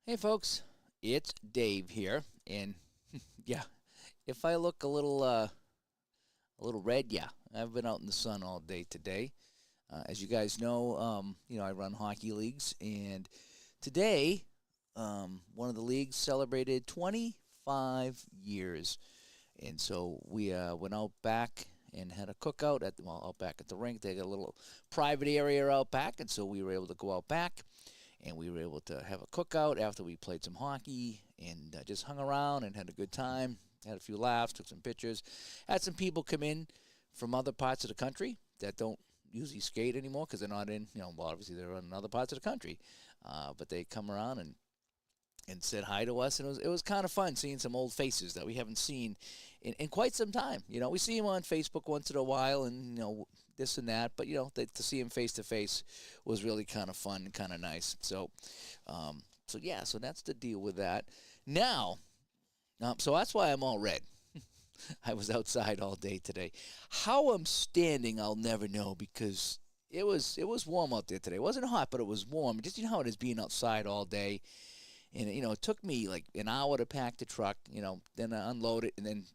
Hey folks, it's Dave here, and yeah, if I look a little red, yeah, I've been out in the sun all day today. As you guys know, I run hockey leagues, and today, one of the leagues celebrated 25 years, and so we went out back and had a cookout out back at the rink. They got a little private area out back, and so we were able to go out back and we were able to have a cookout after we played some hockey and just hung around and had a good time. Had a few laughs, took some pictures, had some people come in from other parts of the country that don't usually skate anymore because they're not in, well, obviously they're in other parts of the country, but they come around and said hi to us, and it was kind of fun seeing some old faces that we haven't seen in quite some time. We see them on Facebook once in a while, and this and that, but to see them face to face was really kind of fun and kind of nice. So that's the deal with that. Now, so that's why I'm all red. I was outside all day today. How I'm standing, I'll never know because it was warm out there today. It wasn't hot, but it was warm. Just how it is being outside all day. And it took me like an hour to pack the truck, then I unload it and then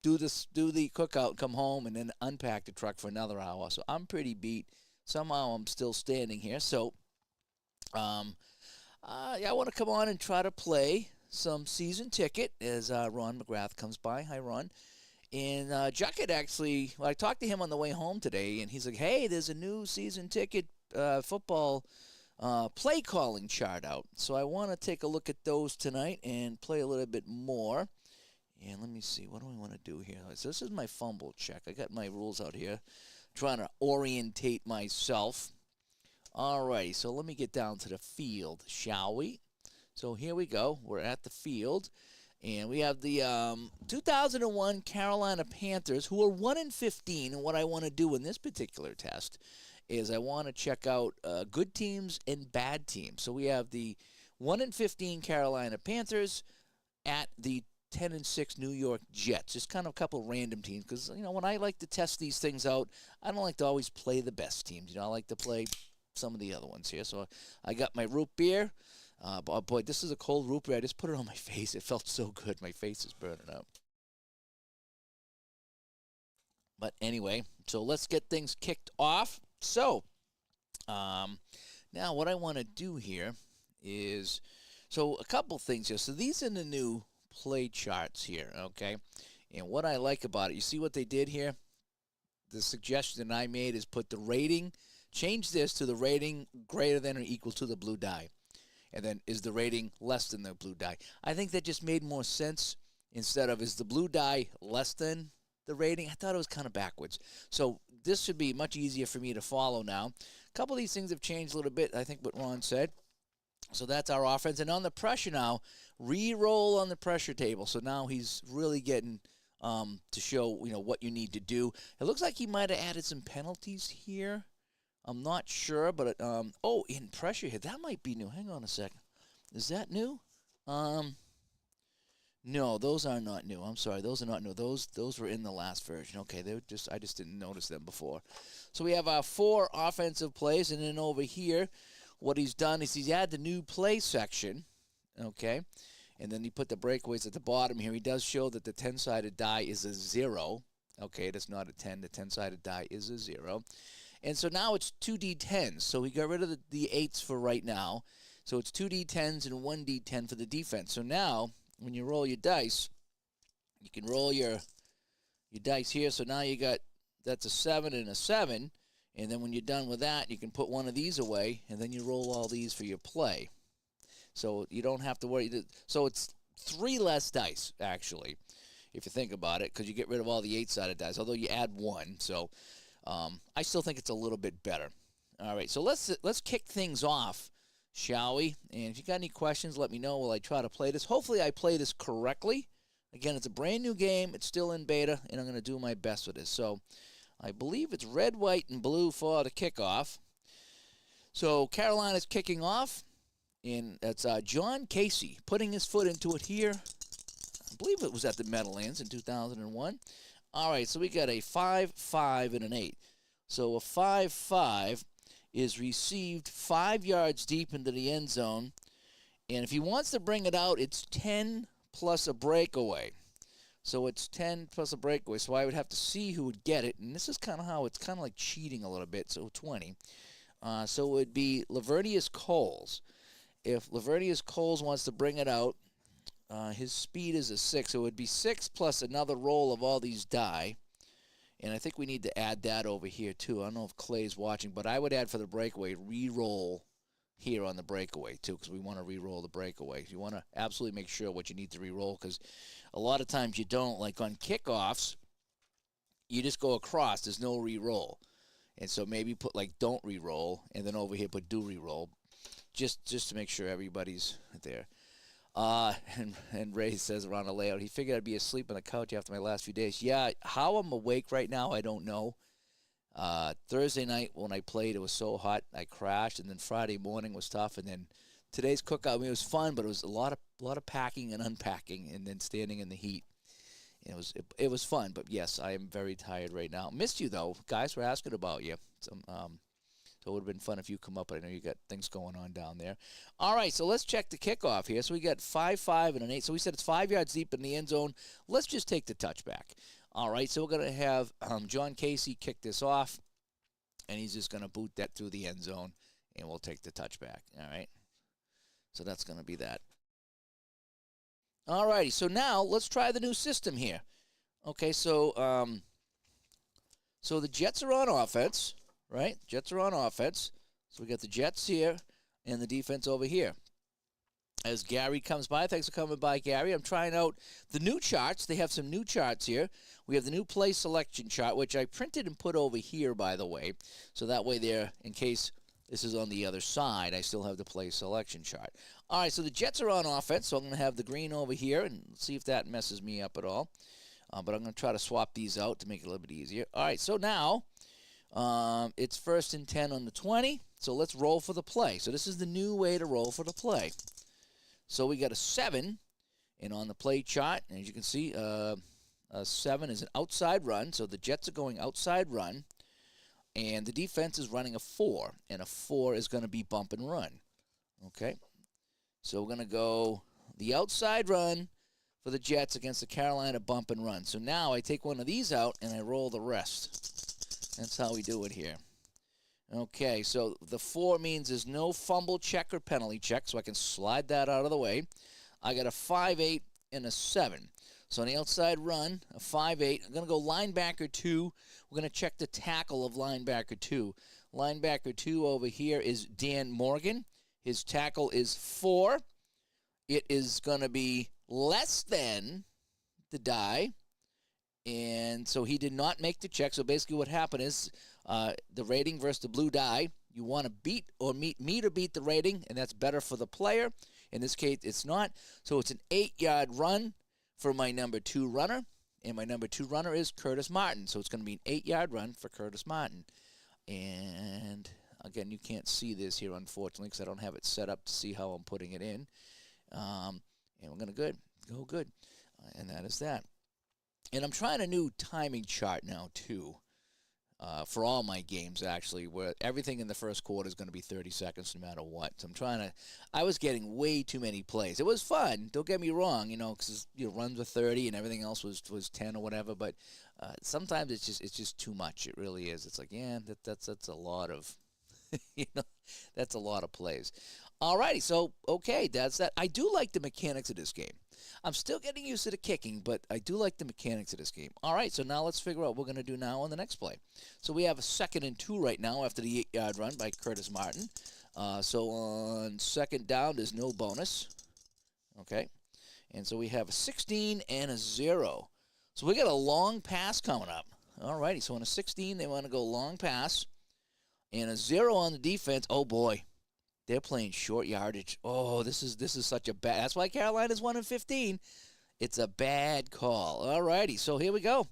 do the cookout, come home, and then unpack the truck for another hour. So I'm pretty beat. Somehow I'm still standing here. So I want to come on and try to play some season ticket as Ron McGrath comes by. Hi, Ron. And Juckett actually, well, I talked to him on the way home today, and he's like, hey, there's a new season ticket football play calling chart out. So I want to take a look at those tonight and play a little bit more. And let me see, what do I want to do here? So this is my fumble check. I got my rules out here, trying to orientate myself. Alrighty, so let me get down to the field, shall we? So here we go. We're at the field. And we have the 2001 Carolina Panthers, who are 1-15. And what I want to do in this particular test is I want to check out good teams and bad teams. So we have the 1-15 Carolina Panthers at the 10-6 New York Jets. Just kind of a couple random teams because, when I like to test these things out, I don't like to always play the best teams. I like to play some of the other ones here. So I got my root beer. Boy, this is a cold root beer. I just put it on my face. It felt so good. My face is burning up. But anyway, so let's get things kicked off. So, now what I want to do here is, so a couple things here. So these are the new play charts here, okay? And what I like about it, you see what they did here? The suggestion that I made is put the rating, change this to the rating greater than or equal to the blue die. And then is the rating less than the blue die? I think that just made more sense instead of is the blue die less than the rating. I thought it was kind of backwards. So this should be much easier for me to follow now. A couple of these things have changed a little bit, I think what Ron said. So that's our offense. And on the pressure now, re-roll on the pressure table. So now he's really getting to show, what you need to do. It looks like he might have added some penalties here. I'm not sure, but in pressure here, that might be new. Hang on a second. Is that new? No, those are not new. I'm sorry, those are not new. Those were in the last version. Okay, I just didn't notice them before. So we have our 4 offensive plays, and then over here, what he's done is he's added the new play section, okay, and then he put the breakaways at the bottom here. He does show that the 10-sided die is a 0. Okay, that's not a 10. The 10-sided die is a 0. And so now it's 2d10s. So we got rid of the 8s for right now. So it's 2d10s and 1d10 for the defense. So now, when you roll your dice, you can roll your dice here. So now that's a 7 and a 7. And then when you're done with that, you can put one of these away, and then you roll all these for your play. So you don't have to worry. So it's 3 less dice, actually, if you think about it, because you get rid of all the 8-sided dice, although you add 1. So I still think it's a little bit better. All right, so let's kick things off, shall we? And if you got any questions, let me know while I try to play this. Hopefully I play this correctly. Again, it's a brand new game. It's still in beta, and I'm going to do my best with this. So I believe it's red, white, and blue for the kickoff. So Carolina's kicking off, and that's John Casey putting his foot into it here. I believe it was at the Meadowlands in 2001. All right, so we got a 5-5 and an 8. So a 5-5 is received 5 yards deep into the end zone, And if he wants to bring it out, it's 10 plus a breakaway. So it's 10 plus a breakaway. So I would have to see who would get it. And this is kind of how it's kind of like cheating a little bit. So 20. So it would be Lavernius Coles. If Lavernius Coles wants to bring it out, his speed is a 6. So it would be 6 plus another roll of all these die. And I think we need to add that over here, too. I don't know if Clay's watching, but I would add for the breakaway, re-roll here on the breakaway, too, because we want to re-roll the breakaway. You want to absolutely make sure what you need to re-roll, because a lot of times you don't. Like on kickoffs, you just go across. There's no re-roll. And so maybe put, like, don't re-roll, and then over here put do re-roll, just to make sure everybody's there. And Ray says around the layout, he figured I'd be asleep on the couch after my last few days. Yeah, how I'm awake right now, I don't know. Thursday night when I played, it was so hot, I crashed, and then Friday morning was tough, and then today's cookout, I mean, it was fun, but it was a lot of packing and unpacking, and then standing in the heat. And it was fun, but yes, I am very tired right now. Missed you though, guys were asking about you. So it would have been fun if you come up, but I know you got things going on down there. All right, so let's check the kickoff here. So we got 5-5 and an 8. So we said it's 5 yards deep in the end zone. Let's just take the touchback. All right, so we're going to have John Casey kick this off, and he's just going to boot that through the end zone, and we'll take the touchback. All right, so that's going to be that. All righty, so now let's try the new system here. Okay, so so the Jets are on offense, right? Jets are on offense. So we got the Jets here and the defense over here. As Gary comes by, thanks for coming by, Gary. I'm trying out the new charts. They have some new charts here. We have the new play selection chart, which I printed and put over here, by the way. So that way there, in case this is on the other side, I still have the play selection chart. All right, so the Jets are on offense, so I'm going to have the green over here and see if that messes me up at all. But I'm going to try to swap these out to make it a little bit easier. All right, so now it's 1st and 10 on the 20, so let's roll for the play. So this is the new way to roll for the play. So we got a 7, and on the play chart, as you can see, a 7 is an outside run, so the Jets are going outside run, and the defense is running a 4, and a 4 is going to be bump and run. Okay, so we're going to go the outside run for the Jets against the Carolina bump and run. So now I take one of these out, and I roll the rest. That's how we do it here. Okay, so the 4 means there's no fumble check or penalty check, so I can slide that out of the way. I got a 5-8 and a 7. So on the outside run, a 5-8. I'm going to go linebacker 2. We're going to check the tackle of linebacker 2. Linebacker 2 over here is Dan Morgan. His tackle is 4. It is going to be less than the die. And so he did not make the check. So basically what happened is the rating versus the blue die. You want to beat or meet or beat the rating, and that's better for the player. In this case, it's not. So it's an 8-yard run for my number 2 runner. And my number 2 runner is Curtis Martin. So it's going to be an 8-yard run for Curtis Martin. And again, you can't see this here, unfortunately, because I don't have it set up to see how I'm putting it in. And we're going to go good. And that is that. And I'm trying a new timing chart now, too, for all my games, actually, where everything in the first quarter is going to be 30 seconds no matter what. So I was getting way too many plays. It was fun, don't get me wrong, because runs were 30 and everything else was 10 or whatever, but sometimes it's just too much. It really is. It's like, yeah, that's a lot of, that's a lot of plays. All righty, so, okay, that's that. I do like the mechanics of this game. I'm still getting used to the kicking, but I do like the mechanics of this game. All right, so now let's figure out what we're going to do now on the next play. So we have a 2nd and 2 right now after the 8-yard run by Curtis Martin. So on 2nd down, there's no bonus. Okay, and so we have a 16 and a 0. So we got a long pass coming up. All righty, so on a 16, they want to go long pass. And a 0 on the defense. Oh, boy. They're playing short yardage. Oh, this is such a bad. That's why Carolina's 1-15. It's a bad call. All righty, so here we go.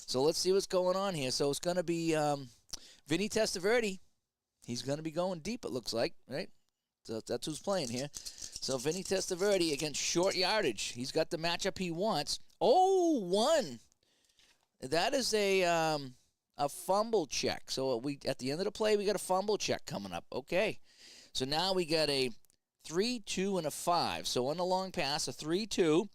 So let's see what's going on here. So it's going to be Vinny Testaverde. He's going to be going deep, it looks like, right? So that's who's playing here. So Vinny Testaverde against short yardage. He's got the matchup he wants. Oh, 1. That is a fumble check. So at the end of the play, we got a fumble check coming up. Okay. So now we got a 3, 2, and a 5. So on the long pass, a 3, 2.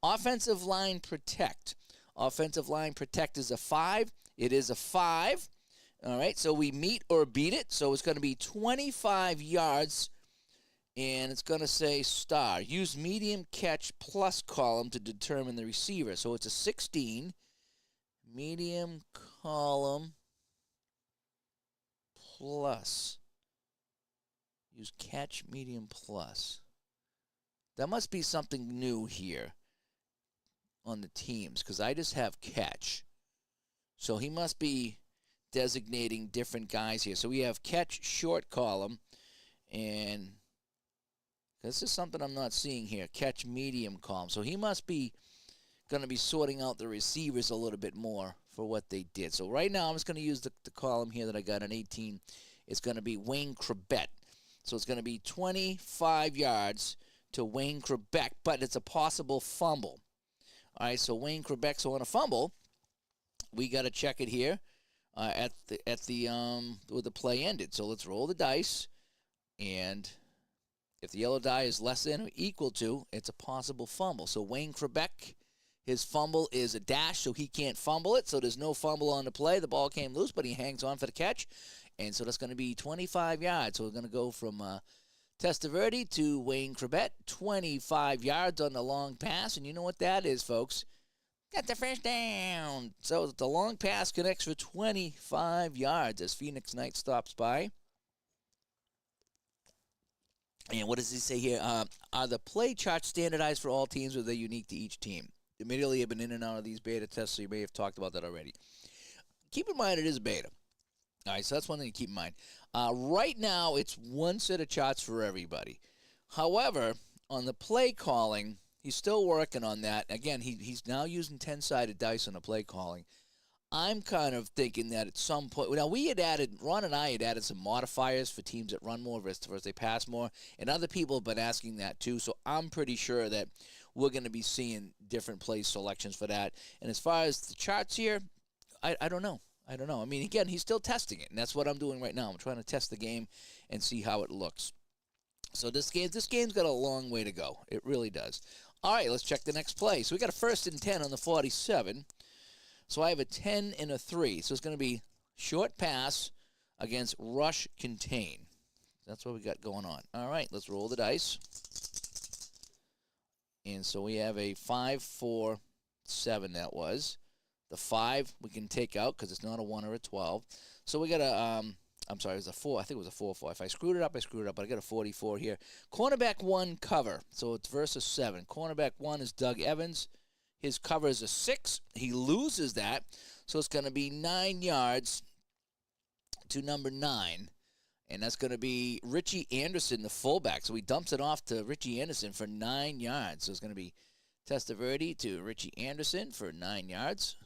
Offensive line protect. Offensive line protect is a 5. It is a 5. All right, so we meet or beat it. So it's going to be 25 yards, and it's going to say star. Use medium catch plus column to determine the receiver. So it's a 16. Medium column plus. Use catch medium plus. That must be something new here on the teams because I just have catch. So he must be designating different guys here. So we have catch short column, and this is something I'm not seeing here. Catch medium column. So he must be going to be sorting out the receivers a little bit more for what they did. So right now I'm just going to use the column here that I got on 18. It's going to be Wayne Krebet. So it's going to be 25 yards to Wayne Krebet, but it's a possible fumble. All right, so Wayne Krebet, so on a fumble, we got to check it here at the where the play ended. So let's roll the dice, and if the yellow die is less than or equal to, it's a possible fumble. So Wayne Krebet, his fumble is a dash, so he can't fumble it. So there's no fumble on the play. The ball came loose, but he hangs on for the catch. And so that's going to be 25 yards. So we're going to go from Testaverde to Wayne Krebet, 25 yards on the long pass. And you know what that is, folks. Got the first down. So the long pass connects for 25 yards as Phoenix Knight stops by. And what does he say here? Are the play charts standardized for all teams, or are they unique to each team? Immediately, I've been in and out of these beta tests, so you may have talked about that already. Keep in mind it is beta. All right, so that's one thing to keep in mind. Right now, it's one set of charts for everybody. However, on the play calling, he's still working on that. Again, he's now using 10-sided dice on the play calling. I'm kind of thinking that at some point, now Ron and I had added some modifiers for teams that run more versus they pass more, and other people have been asking that too, so I'm pretty sure that we're going to be seeing different play selections for that. And as far as the charts here, I don't know. I don't know. I mean, again, he's still testing it, and that's what I'm doing right now. I'm trying to test the game and see how it looks. So this game's got a long way to go. It really does. All right, let's check the next play. So we got a 1st and 10 on the 47. So I have a 10 and a 3. So it's going to be short pass against rush contain. That's what we got going on. All right, let's roll the dice. And so we have a 5, 4, 7 that was. The 5 we can take out because it's not a 1 or a 12. So we got a, I'm sorry, it was a 4. I think it was a 4-4. If I screwed it up, I screwed it up. But I got a 44 here. Cornerback 1 cover. So it's versus 7. Cornerback 1 is Doug Evans. His cover is a 6. He loses that. So it's going to be 9 yards to number 9. And that's going to be Richie Anderson, the fullback. So he dumps it off to Richie Anderson for 9 yards. So it's going to be Testaverde to Richie Anderson for 9 yards.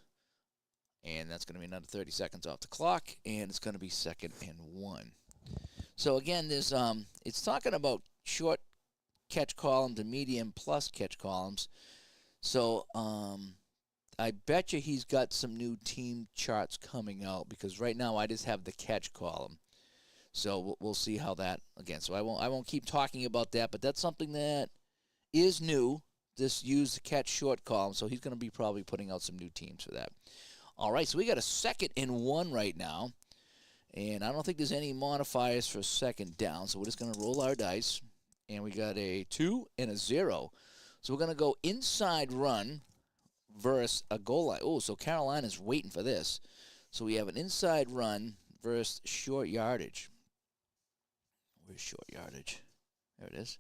And that's going to be another 30 seconds off the clock, and it's going to be 2nd and 1. So again, there's it's talking about short catch column to medium plus catch columns. So I bet you he's got some new team charts coming out because right now I just have the catch column. So we'll see how that again. So I won't keep talking about that, but that's something that is new. Just use the catch short column. So he's going to be probably putting out some new teams for that. All right, so we got a 2nd and 1 right now, and I don't think there's any modifiers for 2nd down, so we're just going to roll our dice, and we got a 2 and a 0. So we're going to go inside run versus a goal line. Oh, so Carolina's waiting for this. So we have an inside run versus short yardage. Where's short yardage? There it is.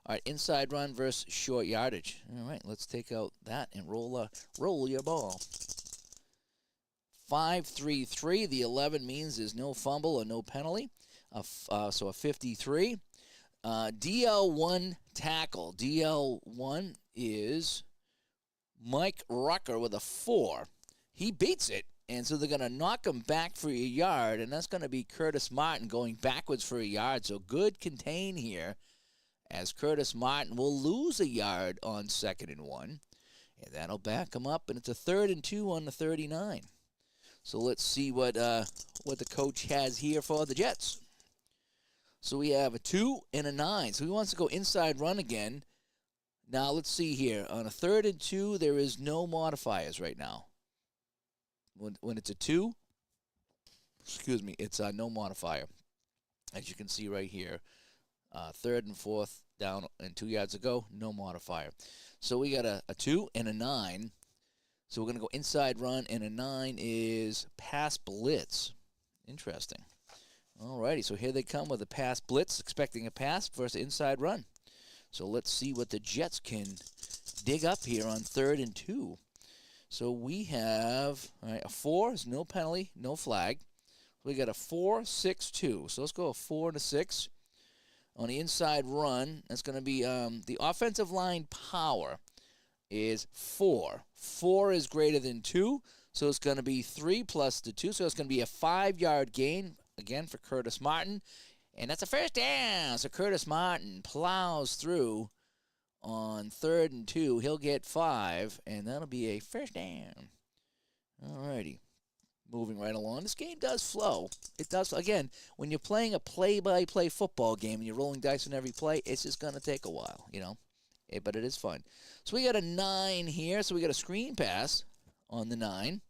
All right, inside run versus short yardage. All right, let's take out that and roll your ball. 5-3-3. The 11 means there's no fumble or no penalty. So a 53. DL1 tackle. DL1 is Mike Rucker with a 4. He beats it, and so they're going to knock him back for a yard, and that's going to be Curtis Martin going backwards for a yard. So good contain here as Curtis Martin will lose a yard on 2nd and 1, and that'll back him up, and it's a 3rd and 2 on the 39. So let's see what the coach has here for the Jets. So we have a 2 and a 9. So he wants to go inside run again. Now let's see here. On a 3rd and 2, there is no modifiers right now. When it's a 2, excuse me, it's no modifier. As you can see right here, 3rd and 4th down and 2 yards ago, no modifier. So we got a 2 and a 9. So we're going to go inside run, and a 9 is pass blitz. Interesting. Alrighty, so here they come with a pass blitz, expecting a pass versus inside run. So let's see what the Jets can dig up here on 3rd and 2. So we have a 4 is no penalty, no flag. We got a 4-6-2. So let's go a 4 and a 6 on the inside run. That's going to be the offensive line power is 4. 4 is greater than 2, so it's going to be 3 plus the 2. So it's going to be a 5-yard gain again for Curtis Martin, and that's a first down. So Curtis Martin plows through on 3rd and 2. He'll get 5, and that'll be a first down. Alrighty. Moving right along. This game does flow. It does. Again, when you're playing a play-by-play football game and you're rolling dice on every play, it's just going to take a while, But it is fun. So we got a 9 here. So we got a screen pass on the 9.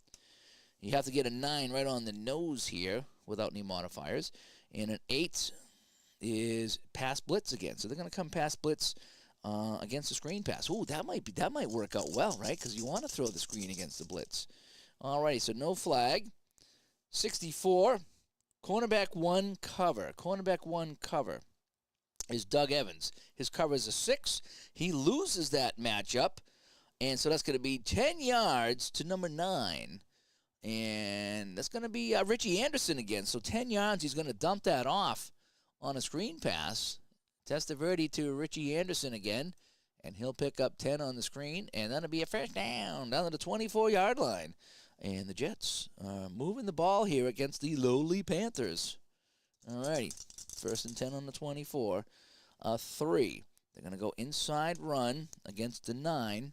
You have to get a 9 right on the nose here without any modifiers. And an 8 is pass blitz again. So they're going to come pass blitz against the screen pass. Ooh, that might work out well, right? Because you want to throw the screen against the blitz. Alrighty, so no flag. 64, cornerback 1 cover. Cornerback 1 cover is Doug Evans. His cover is a 6. He loses that matchup, and so that's going to be 10 yards to number 9. And that's going to be Richie Anderson again. So 10 yards, he's going to dump that off on a screen pass. Testaverde to Richie Anderson again, and he'll pick up 10 on the screen, and that'll be a first down to the 24-yard line. And the Jets moving the ball here against the lowly Panthers. All righty. 1st and 10 on the 24. 3. They're going to go inside run against the 9,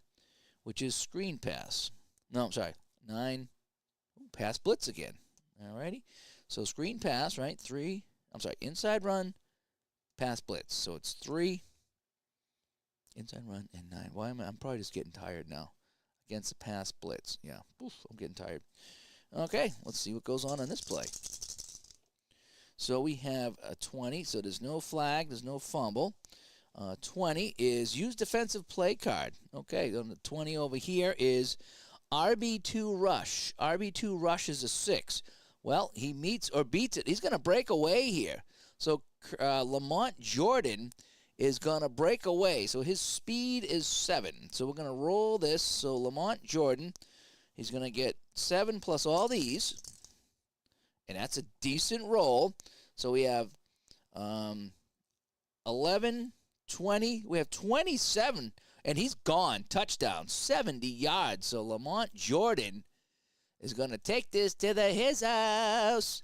which is screen pass. No, I'm sorry. 9. Pass blitz again. All righty. So screen pass, right? 3. I'm sorry. Inside run, pass blitz. So it's 3. Inside run and 9. Why am I'm probably just getting tired now. Against the pass blitz. Yeah. Oof, I'm getting tired. Okay, let's see what goes on this play. So we have a 20. So there's no flag. There's no fumble. 20 is use defensive play card. Okay, on the 20 over here is RB2 rush. RB2 rush is a 6. Well, he meets or beats it. He's going to break away here. So Lamont Jordan is going to break away. So his speed is 7. So we're going to roll this. So Lamont Jordan, he's going to get 7 plus all these. And that's a decent roll. So we have 11, 20. We have 27. And he's gone. Touchdown. 70 yards. So Lamont Jordan is going to take this to his house.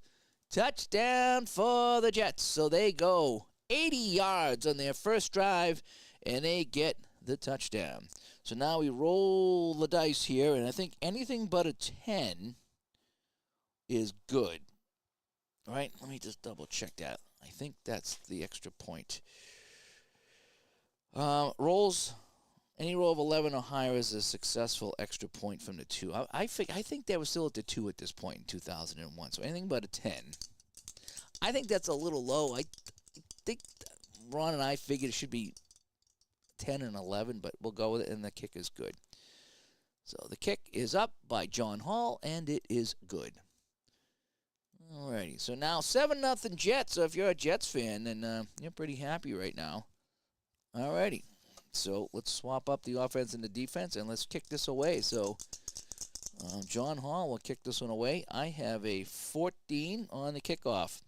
Touchdown for the Jets. So they go 80 yards on their first drive, and they get the touchdown. So now we roll the dice here, and I think anything but a 10 is good. All right, let me just double check that. I think that's the extra point. Rolls, any roll of 11 or higher is a successful extra point from the 2. I think they were still at the 2 at this point in 2001, so anything but a 10. I think that's a little low. I think Ron and I figured it should be 10 and 11, but we'll go with it, and the kick is good. So the kick is up by John Hall, and it is good. Alrighty, so now 7-0 Jets. So if you're a Jets fan, then you're pretty happy right now. Alrighty, so let's swap up the offense and the defense, and let's kick this away. So John Hall will kick this one away. I have a 14 on the kickoff.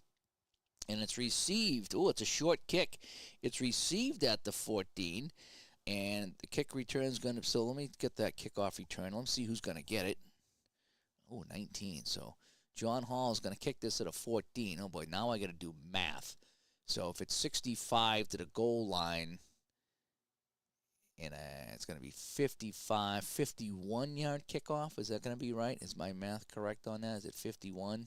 And it's received. Oh, it's a short kick. It's received at the 14. And the kick return is going to. So let me get that kickoff return. Let's see who's going to get it. Oh, 19. So John Hall is going to kick this at a 14. Oh, boy. Now I got to do math. So if it's 65 to the goal line, and it's going to be 55, 51-yard kickoff. Is that going to be right? Is my math correct on that? Is it 51?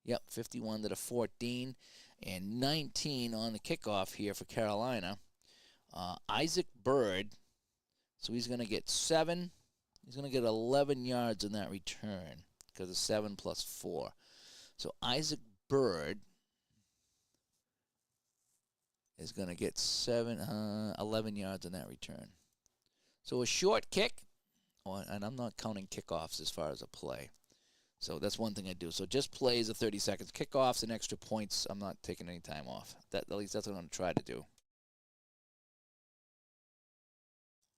Yep, 51 to the 14. And 19 on the kickoff here for Carolina. Isaac Bird. So he's going to get 7. He's going to get 11 yards in that return because it's 7 plus 4. So Isaac Bird is going to get 11 yards in that return. So a short kick, and I'm not counting kickoffs as far as a play. So that's one thing I do. So just plays of 30 seconds. Kickoffs and extra points, I'm not taking any time off. At least that's what I'm going to try to do.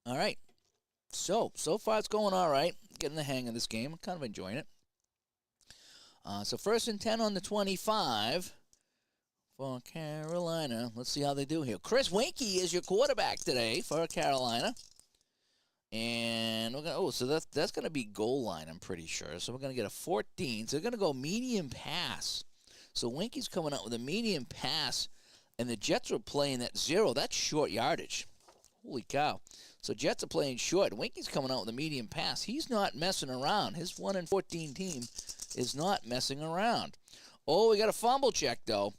All right. So far it's going all right. Getting the hang of this game. I'm kind of enjoying it. So 1st and 10 on the 25 for Carolina. Let's see how they do here. Chris Winkie is your quarterback today for Carolina. And we're gonna, so that's going to be goal line, I'm pretty sure. So we're going to get a 14. So they're going to go medium pass. So Winkie's coming out with a medium pass, and the Jets are playing that 0. That's short yardage. Holy cow. So Jets are playing short. Winkie's coming out with a medium pass. He's not messing around. His 1-14 team is not messing around. Oh, we got a fumble check, though.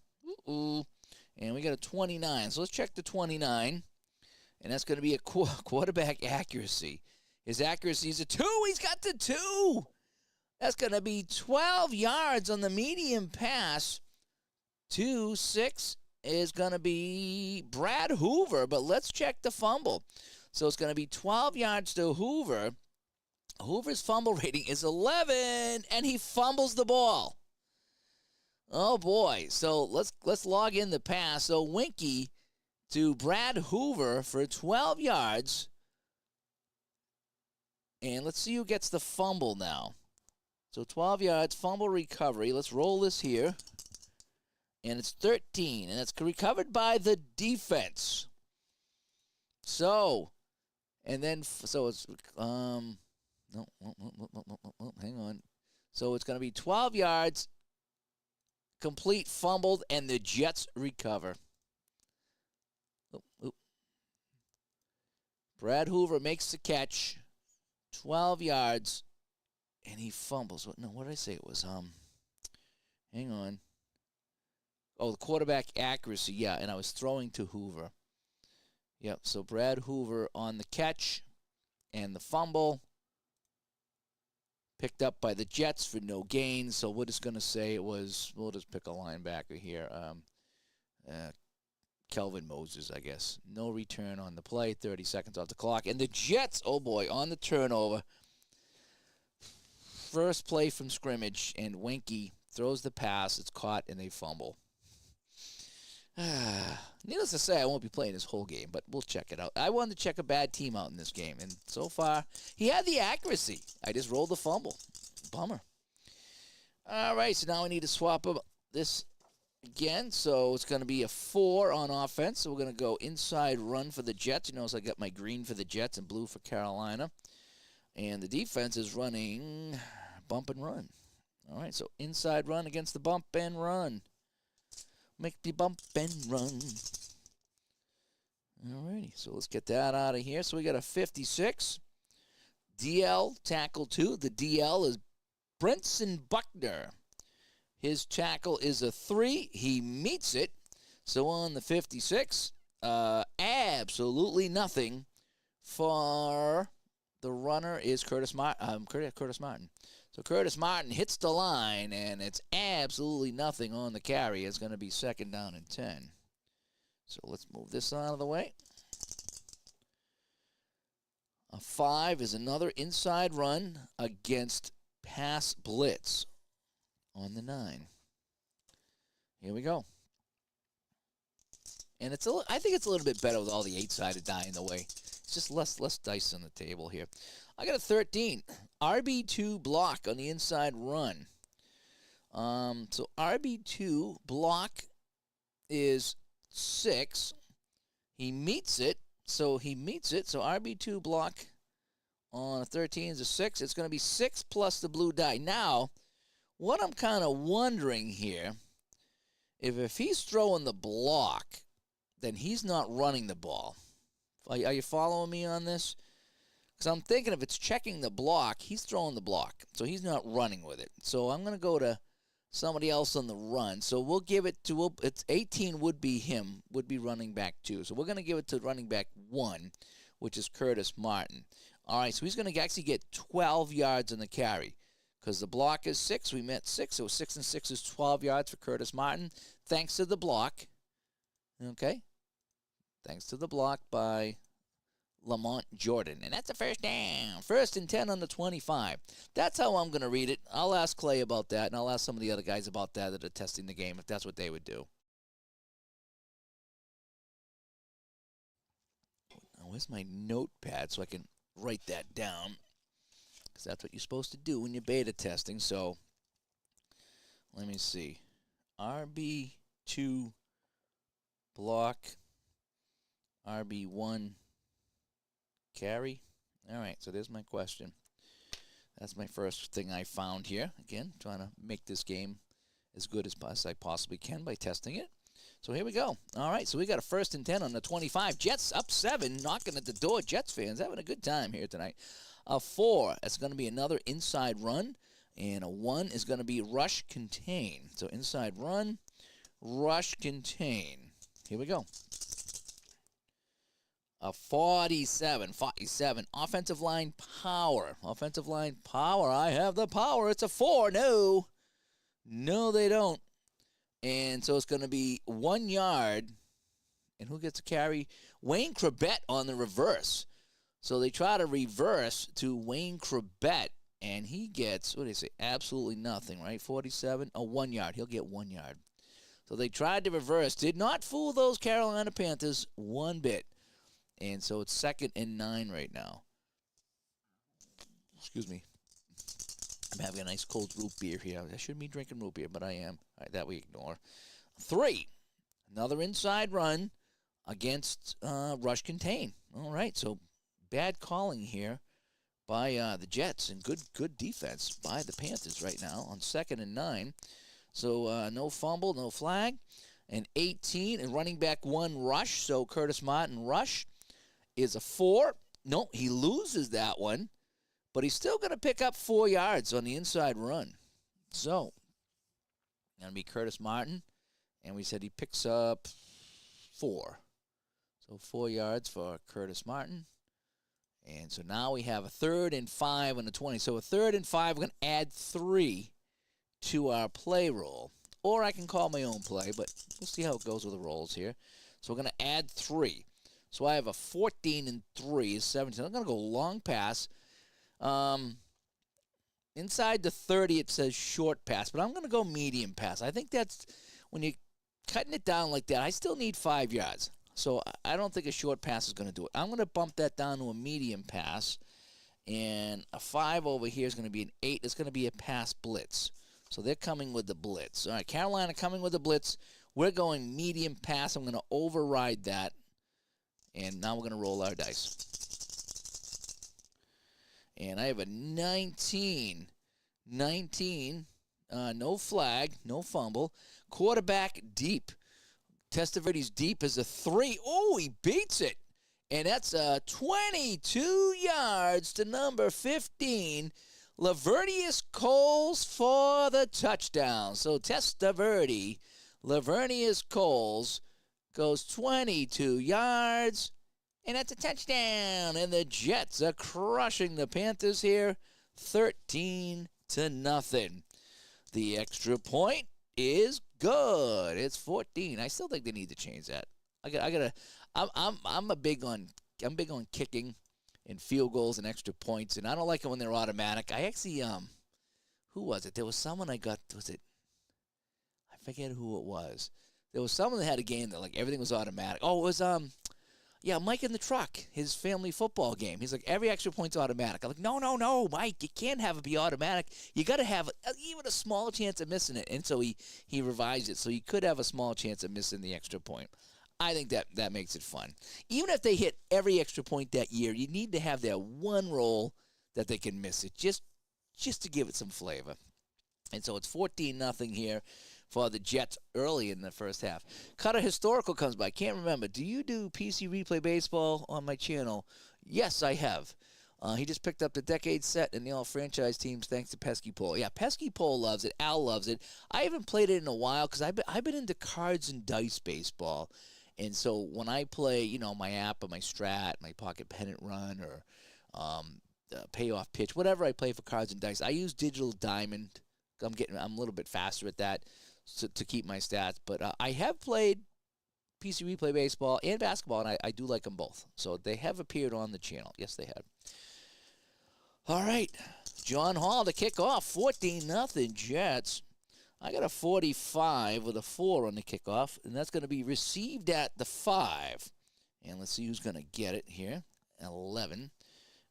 Ooh. And we got a 29. So let's check the 29. And that's going to be a quarterback accuracy. His accuracy is a 2. He's got the 2. That's going to be 12 yards on the medium pass. 2-6 is going to be Brad Hoover. But let's check the fumble. So it's going to be 12 yards to Hoover. Hoover's fumble rating is 11, and he fumbles the ball. Oh, boy. So let's log in the pass. So Winkie to Brad Hoover for 12 yards. And let's see who gets the fumble now. So 12 yards, fumble recovery. Let's roll this here. And it's 13, and it's recovered by the defense. So, and then, so it's, hang on. So it's going to be 12 yards, complete, fumbled, and the Jets recover. Brad Hoover makes the catch, 12 yards, and he fumbles. What did I say it was? Hang on. Oh, the quarterback accuracy, yeah, and I was throwing to Hoover. Yep, so Brad Hoover on the catch and the fumble. Picked up by the Jets for no gain, so we're just going to say it was, we'll just pick a linebacker here. Kelvin Moses, I guess. No return on the play, 30 seconds off the clock. And the Jets, oh boy, on the turnover. First play from scrimmage, and Winkie throws the pass. It's caught, and they fumble. Needless to say, I won't be playing this whole game, but we'll check it out. I wanted to check a bad team out in this game, and so far, he had the accuracy. I just rolled the fumble. Bummer. All right, so now we need to swap up this again. So it's going to be a 4 on offense. So we're going to go inside run for the Jets. You notice I got my green for the Jets and blue for Carolina. And the defense is running bump and run. All right, so inside run against the bump and run. Make me bump and run. All righty, so let's get that out of here. So we got a 56. DL, tackle 2. The DL is Brenson Buckner. His tackle is a 3. He meets it. So on the 56, absolutely nothing for the runner is Curtis Martin. So Curtis Martin hits the line, and it's absolutely nothing on the carry. It's going to be 2nd down and 10. So let's move this out of the way. A 5 is another inside run against pass blitz on the 9. Here we go. And it's I think it's a little bit better with all the 8-sided die in the way. It's just less dice on the table here. I got a 13. RB2 block on the inside run. So RB2 block is 6. He meets it. So RB2 block on a 13 is a 6. It's going to be 6 plus the blue die. Now, what I'm kind of wondering here, if he's throwing the block, then he's not running the ball. Are you following me on this? Because I'm thinking if it's checking the block, he's throwing the block. So he's not running with it. So I'm going to go to somebody else on the run. So we'll give it to, it's 18 would be him, would be running back 2. So we're going to give it to running back 1, which is Curtis Martin. All right, so he's going to actually get 12 yards on the carry because the block is 6. We met 6, so 6 and 6 is 12 yards for Curtis Martin, thanks to the block. Okay, thanks to the block by Lamont Jordan. And that's a first down. 1st and 10 on the 25. That's how I'm going to read it. I'll ask Clay about that, and I'll ask some of the other guys about that are testing the game, if that's what they would do. Now, where's my notepad so I can write that down? Because that's what you're supposed to do when you're beta testing. So, let me see. RB2 block, RB1 carry. All right, so there's my question. That's my first thing I found here. Again, trying to make this game as good as I possibly can by testing it. So here we go. All right, so we got a 1st and 10 on the 25. Jets up 7, knocking at the door. Jets fans having a good time here tonight. A 4, that's going to be another inside run. And a 1 is going to be rush contain. So inside run, rush contain. Here we go. A 47. Offensive line power. Offensive line power. I have the power. It's a 4. No. No, they don't. And so it's going to be 1 yard. And who gets a carry? Wayne Crabette on the reverse. So they try to reverse to Wayne Crabette. And he gets, what do they say? Absolutely nothing, right? 47. Oh, 1 yard. He'll get 1 yard. So they tried to reverse. Did not fool those Carolina Panthers one bit. And so it's 2nd and 9 right now. Excuse me. I'm having a nice cold root beer here. I shouldn't be drinking root beer, but I am. All right, that we ignore. 3. Another inside run against rush contain. All right, so bad calling here by the Jets and good defense by the Panthers right now on 2nd and 9. So no fumble, no flag. And 18 and running back 1 rush. So Curtis Martin rush is a 4. No, he loses that one. But he's still going to pick up 4 yards on the inside run. So, going to be Curtis Martin. And we said he picks up 4. So 4 yards for Curtis Martin. And so now we have a 3rd and 5 on the 20. So a 3rd and 5, we're going to add 3 to our play roll. Or I can call my own play, but we'll see how it goes with the rolls here. So we're going to add 3. So I have a 14 and 3 is 17. I'm going to go long pass. Inside the 30, it says short pass, but I'm going to go medium pass. I think that's, when you're cutting it down like that, I still need 5 yards. So I don't think a short pass is going to do it. I'm going to bump that down to a medium pass, and a 5 over here is going to be an 8. It's going to be a pass blitz. So they're coming with the blitz. All right, Carolina coming with the blitz. We're going medium pass. I'm going to override that, and now we're going to roll our dice. And I have a 19, no flag, no fumble. Quarterback deep. Testaverde's deep is a 3. Oh, he beats it. And that's 22 yards to number 15. Lavernius Coles for the touchdown. So Testaverde, Lavernius Coles goes 22 yards. And that's a touchdown. And the Jets are crushing the Panthers here, 13-0. The extra point is good. It's 14. I still think they need to change that. I'm big on kicking and field goals and extra points, and I don't like it when they're automatic. I actually who was it? There was someone I got. Was it? I forget who it was. There was someone that had a game that like everything was automatic. Oh, it was yeah, Mike in the truck, his family football game. He's like, every extra point's automatic. I'm like, no, Mike, you can't have it be automatic. You got to have even a small chance of missing it. And so he revised it, so you could have a small chance of missing the extra point. I think that makes it fun. Even if they hit every extra point that year, you need to have that one roll that they can miss it, just to give it some flavor. And so it's 14-0 here for the Jets early in the first half. Cutter Historical comes by. Can't remember. Do you do PC Replay Baseball on my channel? Yes, I have. He just picked up the decade set in the all-franchise teams thanks to Pesky Pole. Yeah, Pesky Pole loves it. Al loves it. I haven't played it in a while because I've been into cards and dice baseball. And so when I play, my app or my strat, my pocket pennant run or payoff pitch, whatever I play for cards and dice, I use Digital Diamond. I'm a little bit faster at that to keep my stats. But I have played PC Replay Baseball and basketball, and I do like them both. So they have appeared on the channel. Yes, they have. All right, John Hall to kick off, 14-0 Jets. I got a 45 with a 4 on the kickoff, and that's going to be received at the 5. And let's see who's going to get it here. 11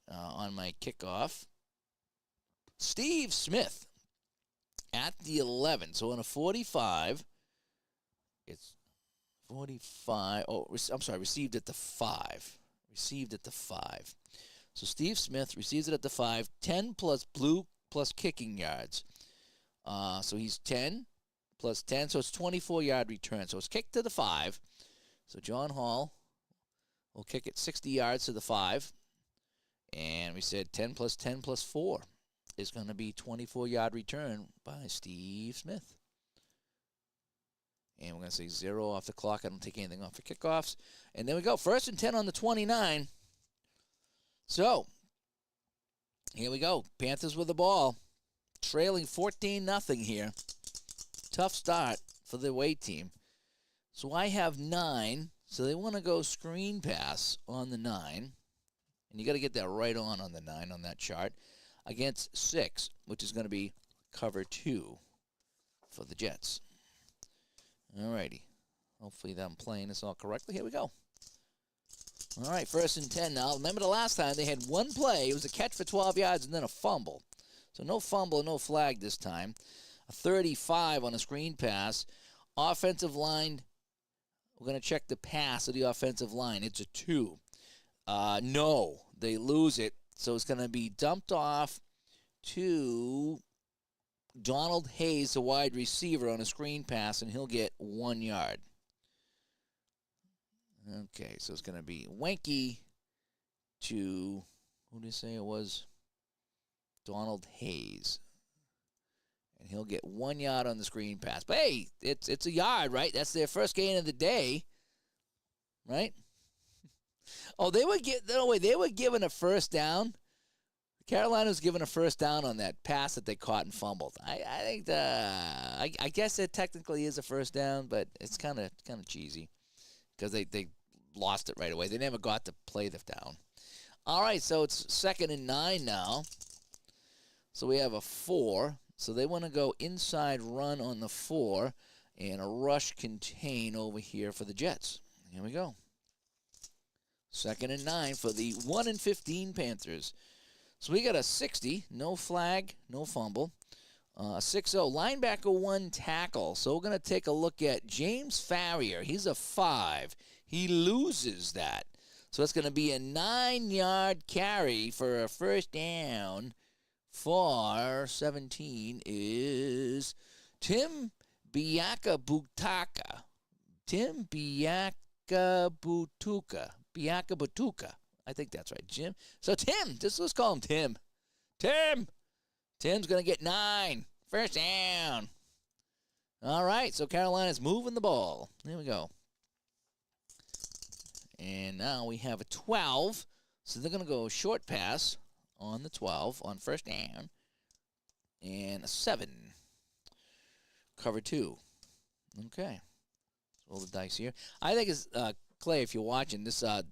on my kickoff. Steve Smith at the 11. So on a 45, it's 45. Oh, I'm sorry, received at the 5. Received at the 5. So Steve Smith receives it at the 5. 10 plus blue plus kicking yards. So he's 10 plus 10. So it's 24-yard return. So it's kicked to the 5. So John Hall will kick it 60 yards to the 5. And we said 10 plus 10 plus 4 is going to be 24-yard return by Steve Smith. And we're going to say 0 off the clock. I don't take anything off for kickoffs. And then we go. 1st and 10 on the 29. So, here we go. Panthers with the ball. Trailing 14-0 here. Tough start for the away team. So I have 9. So they want to go screen pass on the 9. And you got to get that right on the 9 on that chart. Against 6, which is going to be cover 2 for the Jets. All righty. Hopefully I'm playing this all correctly. Here we go. All right, 1st and 10 now. Remember the last time they had one play. It was a catch for 12 yards and then a fumble. So no fumble, no flag this time. A 35 on a screen pass. Offensive line, we're going to check the pass of the offensive line. It's a 2. No, they lose it. So it's going to be dumped off to Donald Hayes, the wide receiver, on a screen pass, and he'll get 1 yard. Okay, so it's going to be Wenke to, who did you say it was? Donald Hayes. And he'll get 1 yard on the screen pass. But hey, it's a yard, right? That's their first gain of the day, right? Oh, they were given a first down. Carolina was given a first down on that pass that they caught and fumbled. I think I guess it technically is a first down, but it's kind of cheesy because they lost it right away. They never got to play the down. All right, so it's 2nd and 9 now. So we have a 4. So they want to go inside run on the 4 and a rush contain over here for the Jets. Here we go. 2nd and 9 for the 1 and 15 Panthers. So we got a 60, no flag, no fumble. 6-0, linebacker 1 tackle. So we're going to take a look at James Farrier. He's a 5. He loses that. So it's going to be a 9-yard carry for a first down for 17 is Tim Biakabutuka. Tim Biakabutuka. Biakabutuka. I think that's right, Jim. So Tim, let's call him Tim. Tim's going to get 9. First down. All right, so Carolina's moving the ball. There we go. And now we have a 12. So they're going to go short pass on the 12 on first down. And a 7. Cover 2. Okay. Roll the dice here. I think it's Clay, if you're watching this, the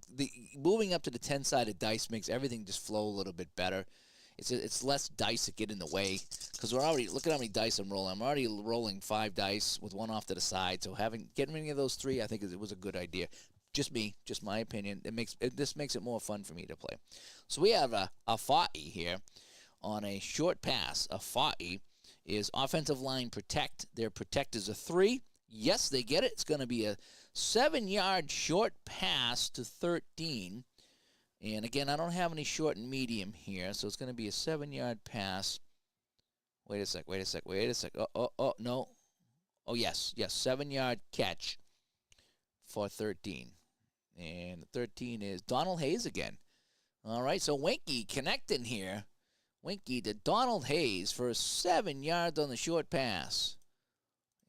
moving up to the 10-sided dice makes everything just flow a little bit better. It's less dice that get in the way because we're already look at how many dice I'm rolling. I'm already rolling 5 dice with 1 off to the side. So getting rid of those 3, I think it was a good idea. Just my opinion. This makes it more fun for me to play. So we have a 40 here on a short pass. A 40 is offensive line protect. Their protect is a 3. Yes, they get it. It's going to be a 7-yard short pass to 13. And again, I don't have any short and medium here, so it's going to be a 7-yard pass. Wait a sec. Oh, no. Oh, yes, 7-yard catch for 13. And 13 is Donald Hayes again. All right, so Winky connecting here. Winky to Donald Hayes for 7 yards on the short pass.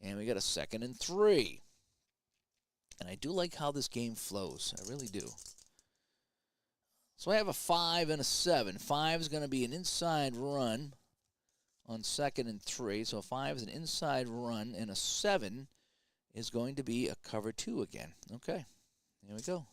And we got a 2nd and 3. And I do like how this game flows. I really do. So I have a 5 and a 7. 5 is going to be an inside run on 2nd and 3. So 5 is an inside run, and a 7 is going to be a cover 2 again. Okay, here we go.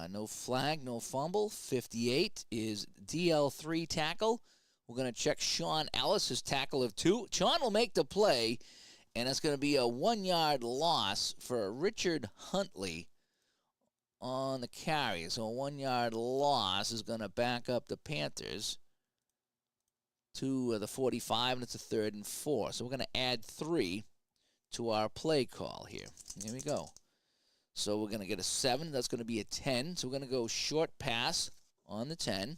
No flag, no fumble. 58 is DL3 tackle. We're going to check Sean Ellis' tackle of 2. Sean will make the play, and it's going to be a 1-yard loss for Richard Huntley on the carry. So a 1-yard loss is going to back up the Panthers to the 45, and it's a 3rd and 4. So we're going to add 3 to our play call here. Here we go. So we're going to get a 7. That's going to be a 10. So we're going to go short pass on the 10.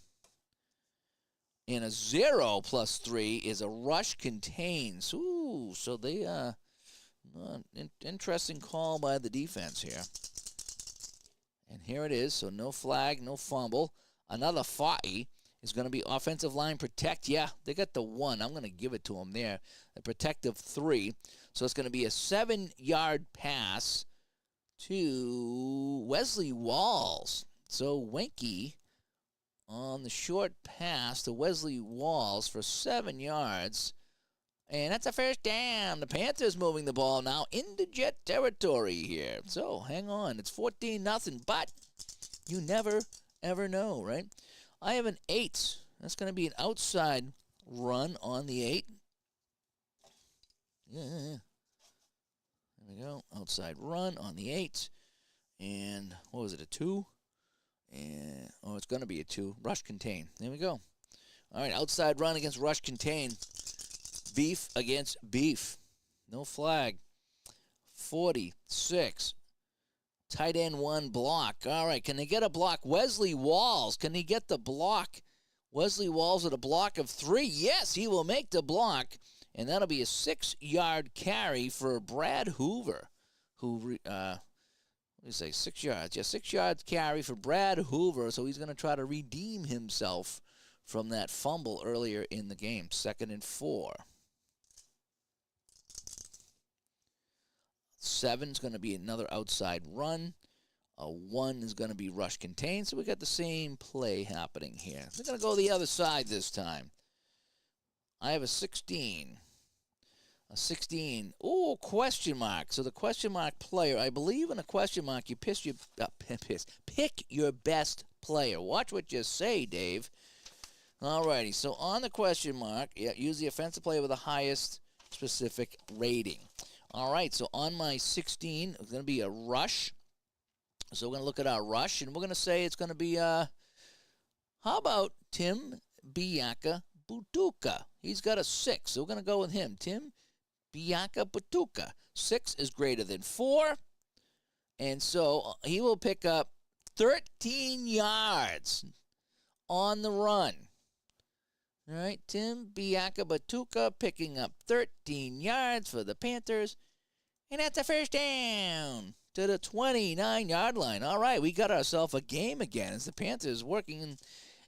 And a 0 plus 3 is a rush contains. Ooh, so they interesting call by the defense here. And here it is. So no flag, no fumble. Another 40 is going to be offensive line protect. Yeah, they got the 1. I'm going to give it to them there. A protective 3. So it's going to be a 7-yard pass to Wesley Walls. So Winky on the short pass to Wesley Walls for 7 yards. And that's a first down. The Panthers moving the ball now into Jet territory here. So hang on. It's 14-0, but you never, ever know, right? I have an 8. That's going to be an outside run on the 8. Yeah. There we go. Outside run on the 8. And what was it, a 2? And it's going to be a 2. Rush contain. There we go. All right, outside run against rush contain. Beef against beef. No flag. 46. Tight end 1 block. All right, can they get a block? Wesley Walls, can he get the block? Wesley Walls at a block of 3. Yes, he will make the block. And that'll be a 6-yard carry for Brad Hoover, who, what do you say, 6 yards? Yeah, 6 yards carry for Brad Hoover, so he's going to try to redeem himself from that fumble earlier in the game. 2nd and 4. 7 is going to be another outside run. A 1 is going to be rush contained, so we got the same play happening here. We're going to go the other side this time. I have a 16. A 16. Oh, question mark. So the question mark player, I believe in a question mark, you pick your best player. Watch what you say, Dave. Alrighty, so on the question mark, yeah, use the offensive player with the highest specific rating. All right, so on my 16, it's going to be a rush. So we're going to look at our rush, and we're going to say it's going to be, how about Tim Biaka Butuka? He's got a 6, so we're going to go with him. Tim Biaka Butuka. 6 is greater than 4, and so he will pick up 13 yards on the run. All right, Tim Biaka Butuka picking up 13 yards for the Panthers, and that's a first down to the 29-yard line. All right, we got ourselves a game again as the Panthers working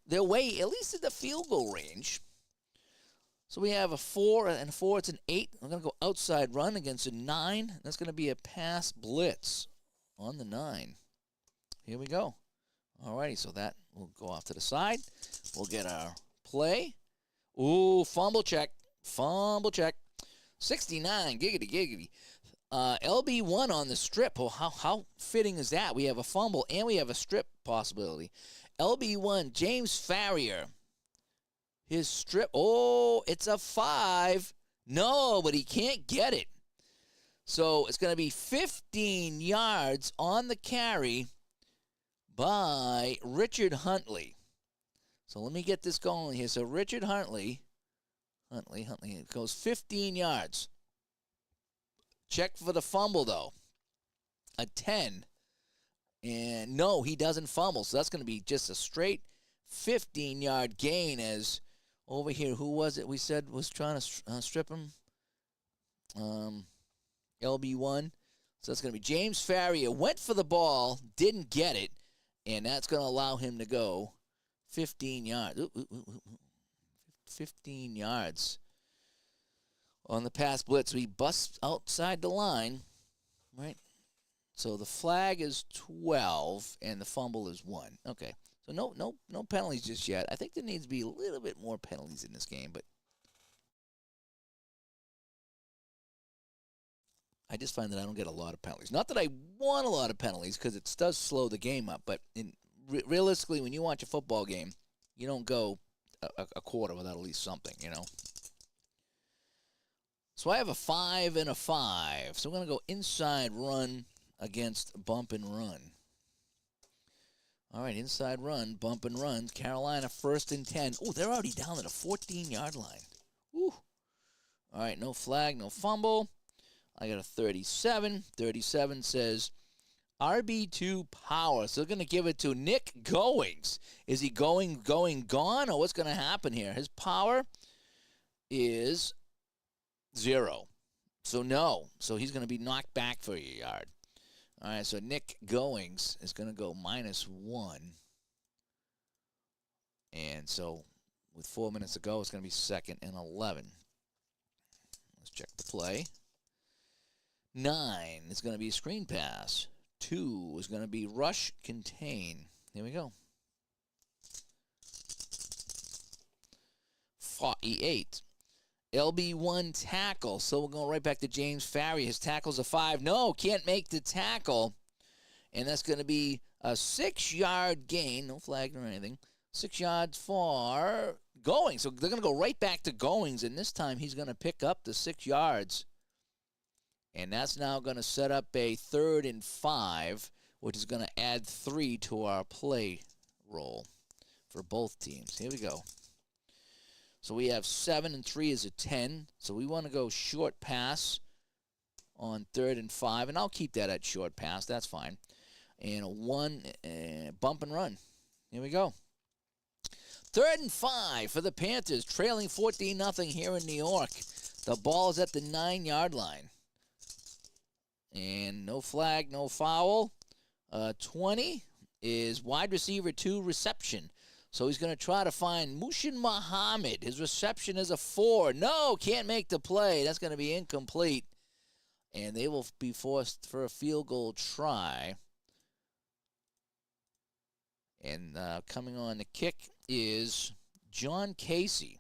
their way at least in the field goal range. So we have a 4 and a 4. It's an 8. We're going to go outside run against a 9. That's going to be a pass blitz on the 9. Here we go. All righty, so that will go off to the side. We'll get our play. Ooh, fumble check. Fumble check. 69, giggity. LB1 on the strip. Oh, how fitting is that? We have a fumble and we have a strip possibility. LB1, James Farrier. His strip. Oh, it's a 5. No, but he can't get it. So it's going to be 15 yards on the carry by Richard Huntley. So let me get this going here. So Richard Huntley, it goes 15 yards. Check for the fumble, though. A 10. And no, he doesn't fumble. So that's going to be just a straight 15-yard gain as over here, who was it we said was trying to strip him? LB1. So that's going to be James Farrier. Went for the ball, didn't get it. And that's going to allow him to go 15 yards. 15 yards on the pass blitz. He busts outside the line, right? So the flag is 12 and the fumble is 1. Okay. So no penalties just yet. I think there needs to be a little bit more penalties in this game, but I just find that I don't get a lot of penalties. Not that I want a lot of penalties, because it does slow the game up, but realistically, when you watch a football game, you don't go a quarter without at least something, you know. So I have a 5 and a 5. So I'm going to go inside run against bump and run. All right, inside run, bump and run. Carolina 1st and 10. Oh, they're already down at a 14-yard line. Woo. All right, no flag, no fumble. I got a 37. 37 says RB2 power. So they're going to give it to Nick Goings. Is he going, gone, or what's going to happen here? His power is 0. So no. So he's going to be knocked back for a yard. All right, so Nick Goings is going to go -1. And so with 4 minutes to go, it's going to be 2nd and 11. Let's check the play. 9 is going to be a screen pass. 2 is going to be rush contain. Here we go. 48. LB1 tackle. So we're going right back to James Farrior. His tackle's a 5. No, can't make the tackle. And that's going to be a 6-yard gain. No flag or anything. 6 yards for Goings. So they're going to go right back to Goings. And this time he's going to pick up the 6 yards. And that's now going to set up a 3rd and 5, which is going to add 3 to our play roll for both teams. Here we go. So we have 7 and 3 is a 10. So we want to go short pass on 3rd and 5. And I'll keep that at short pass. That's fine. And a 1 bump and run. Here we go. 3rd and 5 for the Panthers, trailing 14-0 here in New York. The ball is at the 9-yard line. And no flag, no foul. 20 is wide receiver 2 reception. So he's going to try to find Mushin Muhammad. His reception is a 4. No, can't make the play. That's going to be incomplete. And they will be forced for a field goal try. And coming on the kick is John Casey.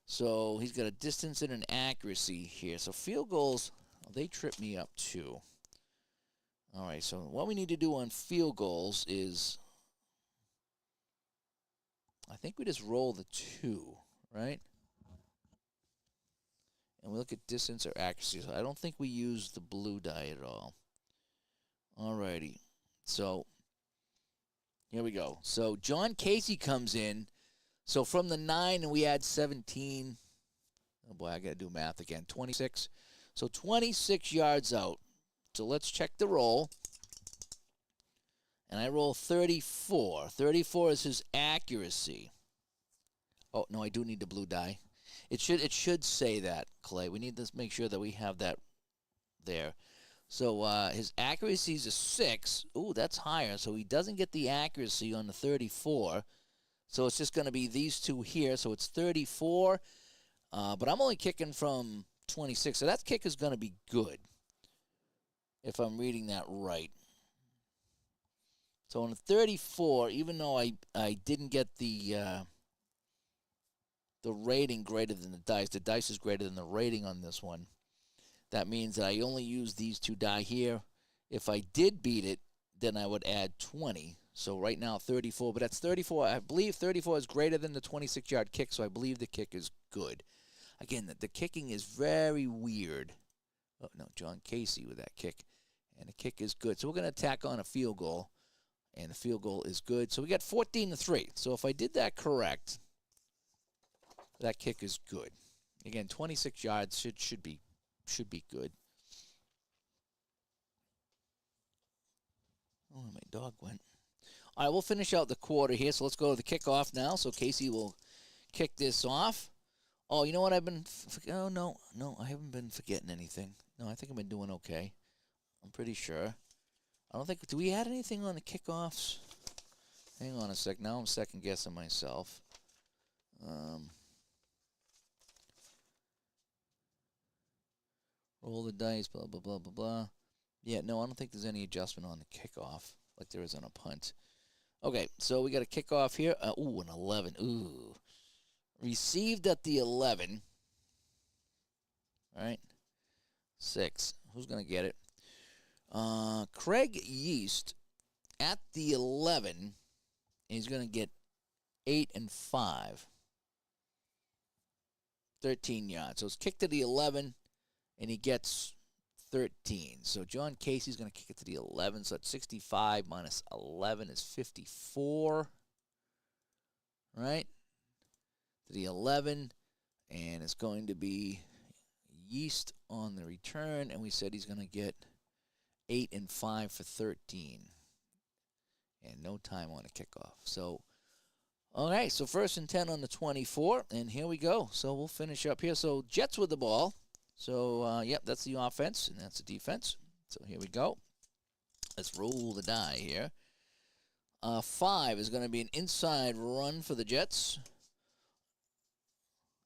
So he's got a distance and an accuracy here. So field goals, they trip me up too. All right, so what we need to do on field goals is, I think we just roll the 2, right? And we look at distance or accuracy. So I don't think we use the blue die at all. All righty. So here we go. So John Casey comes in. So from the 9, and we add 17. Oh, boy, I got to do math again. 26. So 26 yards out. So let's check the roll. And I roll 34. 34 is his accuracy. Oh, no, I do need the blue die. It should say that, Clay. We need to make sure that we have that there. So his accuracy is a 6. Ooh, that's higher. So he doesn't get the accuracy on the 34. So it's just going to be these two here. So it's 34. But I'm only kicking from 26. So that kick is going to be good, if I'm reading that right. So on the 34, even though I didn't get the rating greater than the dice is greater than the rating on this one. That means that I only use these 2 die here. If I did beat it, then I would add 20. So right now 34, but that's 34. I believe 34 is greater than the 26-yard kick, so I believe the kick is good. Again, the kicking is very weird. Oh, no, John Casey with that kick. And the kick is good. So we're going to tack on a field goal, and the field goal is good. So we got 14-3. So if I did that correct, that kick is good. Again, 26 yards should be good. Oh, my dog went. All right, we'll finish out the quarter here. So let's go to the kickoff now. So Casey will kick this off. Oh, you know what I've been... Oh, no, I haven't been forgetting anything. No, I think I've been doing okay. I'm pretty sure. I don't think, do we add anything on the kickoffs? Hang on a sec. Now I'm second guessing myself. Roll the dice, blah, blah, blah, blah, blah. Yeah, no, I don't think there's any adjustment on the kickoff like there is on a punt. Okay, so we got a kickoff here. Ooh, an 11. Ooh. Received at the 11. All right. 6. Who's going to get it? Craig Yeast at the 11. He's going to get 8 and 5. 13 yards. So it's kicked to the 11, and he gets 13. So John Casey's going to kick it to the 11. So it's 65 minus 11 is 54. Right? To the 11. And it's going to be Yeast on the return. And we said he's going to get 8 and 5 for 13. And no time on a kickoff. So, all right. So 1st and 10 on the 24. And here we go. So we'll finish up here. So Jets with the ball. So, yep, that's the offense, and that's the defense. So here we go. Let's roll the die here. 5 is going to be an inside run for the Jets.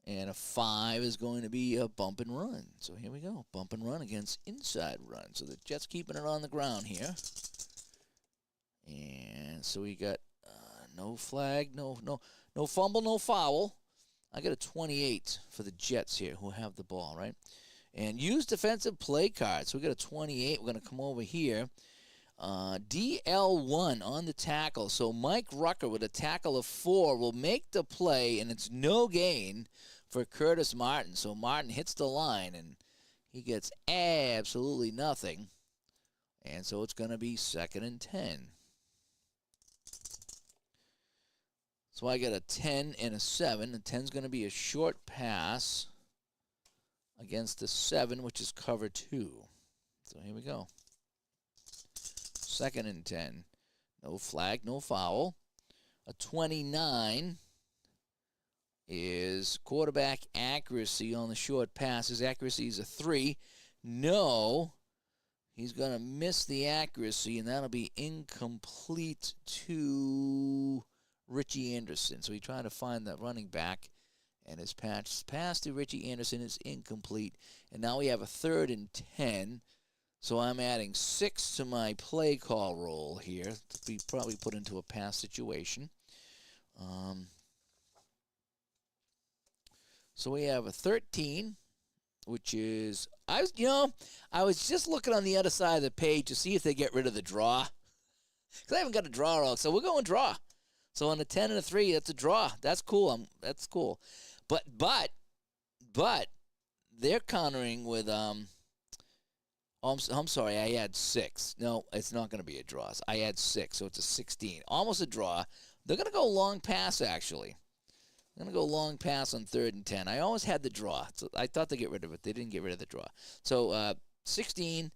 And a 5 is going to be a bump and run. So here we go. Bump and run against inside run. So the Jets keeping it on the ground here. And so we got no flag, no fumble, no foul. I got a 28 for the Jets here who have the ball, right? And use defensive play cards. So we got a 28. We're going to come over here. DL1 on the tackle. So Mike Rucker with a tackle of 4 will make the play, and it's no gain for Curtis Martin. So Martin hits the line, and he gets absolutely nothing. And so it's going to be 2nd and 10. So I got a 10 and a 7. The 10's going to be a short pass against the 7, which is cover 2. So here we go. 2nd and 10. No flag, no foul. A 29 is quarterback accuracy on the short pass. His accuracy is a 3. No. He's going to miss the accuracy, and that'll be incomplete to Richie Anderson. So he tried to find that running back, and his pass to Richie Anderson is incomplete. And now we have a 3rd and 10. So I'm adding 6 to my play call roll here to be probably put into a pass situation. So we have a 13, which is, I was just looking on the other side of the page to see if they get rid of the draw. Because I haven't got a draw roll, so we're going draw. So on a 10 and a 3, that's a draw. That's cool. That's cool. But they're countering with I'm sorry, I had 6. No, it's not going to be a draw. I had 6, so it's a 16. Almost a draw. They're going to go long pass, actually. They're going to go long pass on 3rd and 10. I always had the draw. So I thought they'd get rid of it. They didn't get rid of the draw. So 16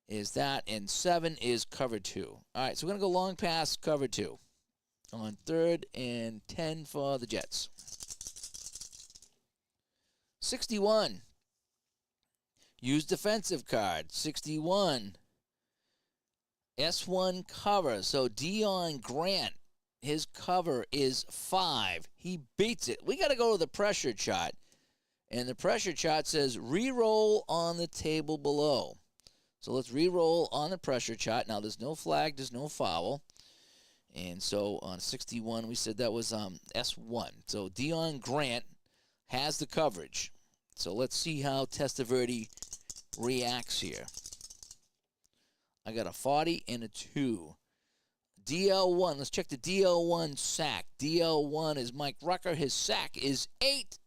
is that, and 7 is cover 2. All right, so we're going to go long pass, cover 2 on 3rd and 10 for the Jets. 61. Use defensive card. 61. S1 cover. So Dion Grant, his cover is 5. He beats it. We got to go to the pressure chart. And the pressure chart says re-roll on the table below. So let's re-roll on the pressure chart. Now there's no flag, there's no foul. And so on 61, we said that was S1. So Dion Grant has the coverage. So let's see how Testaverde reacts here. I got a 40 and a 2. DL1, let's check the DL1 sack. DL1 is Mike Rucker. His sack is 8.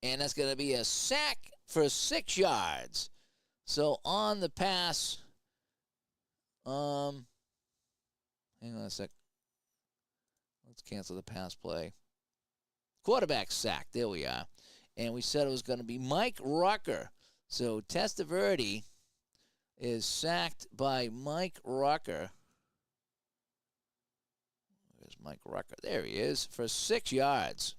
And that's going to be a sack for 6 yards. So on the pass, hang on a sec. Let's cancel the pass play. Quarterback sack. There we are. And we said it was going to be Mike Rucker. So Testaverde is sacked by Mike Rucker. Where's Mike Rucker? There he is for 6 yards.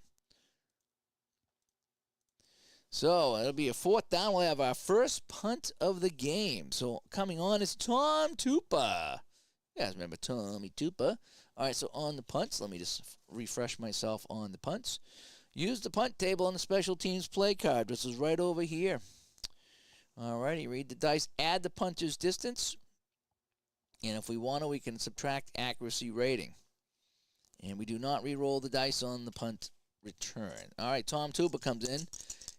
So it'll be a 4th down. We'll have our first punt of the game. So coming on is Tom Tupa. You guys remember Tommy Tupa? All right, so on the punts, let me just refresh myself on the punts. Use the punt table on the special teams play card. This is right over here. All righty, read the dice, add the punter's distance. And if we want to, we can subtract accuracy rating. And we do not re-roll the dice on the punt return. All right, Tom Tuba comes in.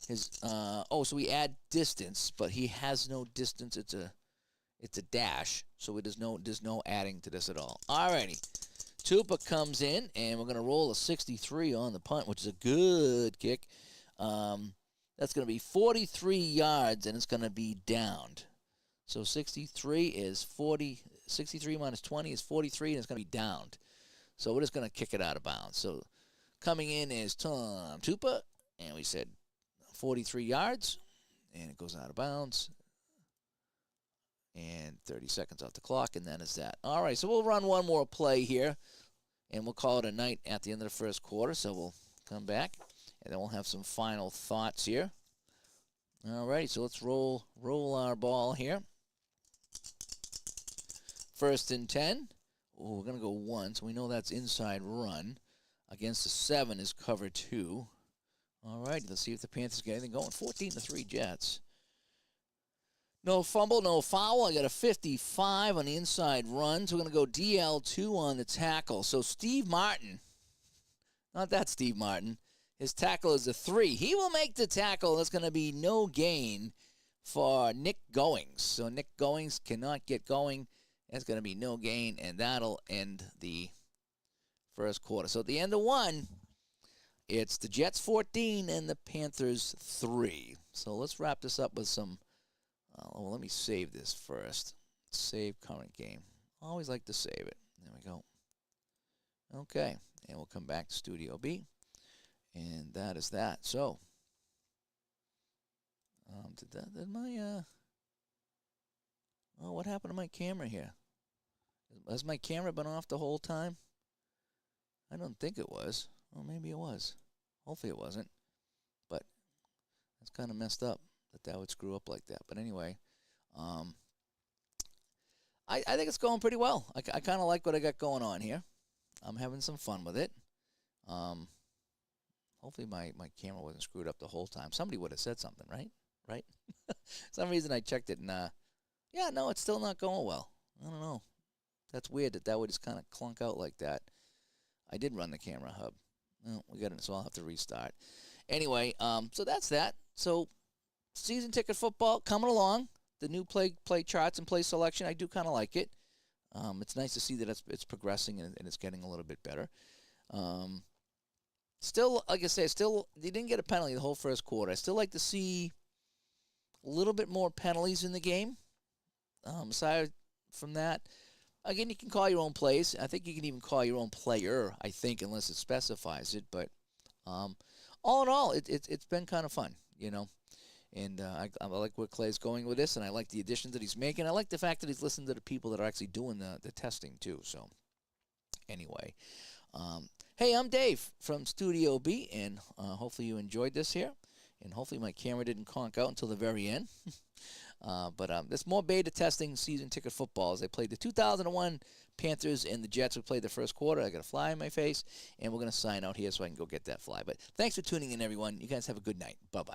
So we add distance, but he has no distance. It's a dash, so there's no adding to this at all. All righty. Tupa comes in, and we're going to roll a 63 on the punt, which is a good kick. That's going to be 43 yards, and it's going to be downed. So 63 is 40. 63 minus 20 is 43, and it's going to be downed. So we're just going to kick it out of bounds. So coming in is Tom Tupa, and we said 43 yards, and it goes out of bounds. And 30 seconds off the clock, and that is that. All right, so we'll run one more play here, and we'll call it a night at the end of the first quarter. So we'll come back, and then we'll have some final thoughts here. All righty, so let's roll our ball here. 1st and 10. Oh, we're going to go 1, so we know that's inside run. Against the 7 is cover 2. All right, let's see if the Panthers get anything going. 14-3 Jets. No fumble, no foul. I got a 55 on the inside run. So we're going to go DL2 on the tackle. So Steve Martin, not that Steve Martin, his tackle is a 3. He will make the tackle. That's going to be no gain for Nick Goings. So Nick Goings cannot get going. That's going to be no gain, and that'll end the first quarter. So at the end of 1, it's the Jets 14 and the Panthers 3. So let's wrap this up with some... well, let me save this first. Save current game. Always like to save it. There we go. Okay, and we'll come back to Studio B, and that is that. So, what happened to my camera here? Has my camera been off the whole time? I don't think it was. Well, maybe it was. Hopefully it wasn't. But that's kind of messed up that would screw up like that. But anyway, I think it's going pretty well. I kind of like what I got going on here. I'm having some fun with it. Hopefully my camera wasn't screwed up the whole time. Somebody would have said something, right? Right? Some reason I checked it, and yeah, no, it's still not going well. I don't know. That's weird that would just kind of clunk out like that. I did run the camera hub. Well, so I'll have to restart. Anyway, so that's that. So season ticket football coming along. The new play charts and play selection, I do kind of like it. It's nice to see that it's progressing and it's getting a little bit better. Still, like I say, they didn't get a penalty the whole first quarter. I still like to see a little bit more penalties in the game. Aside from that, again, you can call your own plays. I think you can even call your own player, I think, unless it specifies it. But all in all, it's been kind of fun, you know. And I like where Clay's going with this, and I like the additions that he's making. I like the fact that he's listening to the people that are actually doing the testing, too. So, anyway. Hey, I'm Dave from Studio B, and hopefully you enjoyed this here. And hopefully my camera didn't conk out until the very end. But there's more beta testing season ticket football as they played the 2001 Panthers and the Jets. We played the first quarter. I got a fly in my face, and we're going to sign out here so I can go get that fly. But thanks for tuning in, everyone. You guys have a good night. Bye-bye.